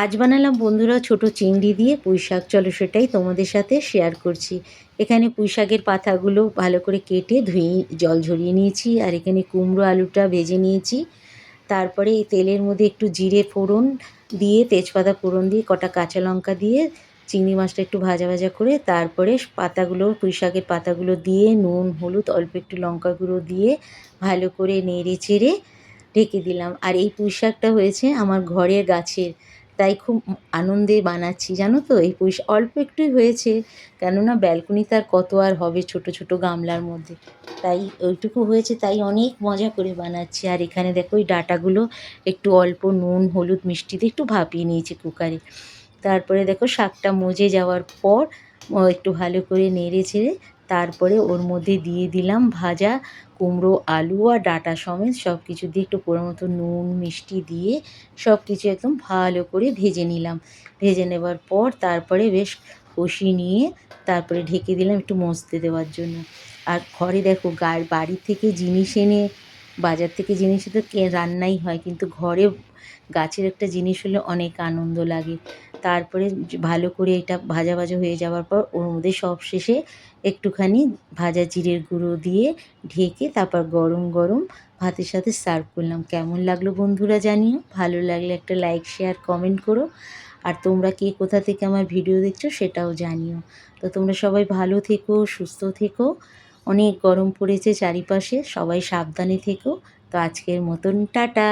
আজ বানালাম বন্ধুরা ছোট চিংড়ি দিয়ে পুঁই শাক। চলো সেটাই তোমাদের সাথে শেয়ার করছি। এখানে পুঁই শাকের পাতাগুলো ভালো করে কেটে ধুয়ে জল ঝরিয়ে নিয়েছি, আর এখানে কুমড়ো আলুটা ভেজে নিয়েছি। তারপরে এই তেলের মধ্যে একটু জিরে ফোড়ন দিয়ে, তেজপাতা ফোড়ন দিয়ে, কটা কাঁচা লঙ্কা দিয়ে চিংড়ি মাছটা একটু ভাজা ভাজা করে তারপরে পাতাগুলো, পুঁই শাকের পাতাগুলো দিয়ে নুন হলুদ অল্প একটু লঙ্কা গুঁড়ো দিয়ে ভালো করে নেড়ে চেড়ে ঢেকে দিলাম। আর এই পুঁই শাকটা হয়েছে আমার ঘরের গাছের, তাই খুব আনন্দে বানাচ্ছি জানো তো। এই পুঁই শাক অল্প একটুই হয়েছে, কেননা ব্যালকনিতে আর কত আর হবে ছোট ছোট গামলার মধ্যে, তাই ওইটুকু হয়েছে, তাই অনেক মজা করে বানাচ্ছি। আর এখানে দেখো ওই ডাঁটাগুলো একটু অল্প নুন হলুদ মিষ্টি দিয়ে একটু ভাপিয়ে নিয়েছি কুকারে। তারপরে দেখো শাকটা মজে যাওয়ার পর একটু ভালো করে নেড়ে ছেড়ে তারপরে ওর মধ্যে দিয়ে দিলাম ভাজা কুমড়ো আলু আর ডাঁটা সমেত সব কিছু দিয়ে একটু পরিমাণ মতো নুন মিষ্টি দিয়ে সব কিছু একদম ভালো করে ভেজে নিলাম। ভেজে নেবার পর তারপরে বেশ কষিয়ে নিয়ে তারপরে ঢেকে দিলাম একটু মজতে দেওয়ার জন্য। আর ঘরে দেখো বাড়ি থেকে জিনিস এনে, বাজার থেকে জিনিস তো রান্নাই হয়, কিন্তু ঘরে গাছের একটা জিনিস হলে অনেক আনন্দ লাগে। তারপরে ভালো করে এটা ভাজা ভাজা হয়ে যাওয়ার পর ওর মধ্যে সবশেষে একটুখানি ভাজা জিরের গুঁড়ো দিয়ে ঢেকে তারপর গরম গরম ভাতের সাথে সার্ভ করলাম। কেমন লাগলো বন্ধুরা জানিও। ভালো লাগলে একটা লাইক শেয়ার কমেন্ট করো। আর তোমরা কে কোথা থেকে আমার ভিডিও দেখছো সেটাও জানিও। তো তোমরা সবাই ভালো থেকো, সুস্থ থেকো। অনেক গরম পড়েছে চারিপাশে, সবাই সাবধানে থেকো। তো আজকের মতন টাটা।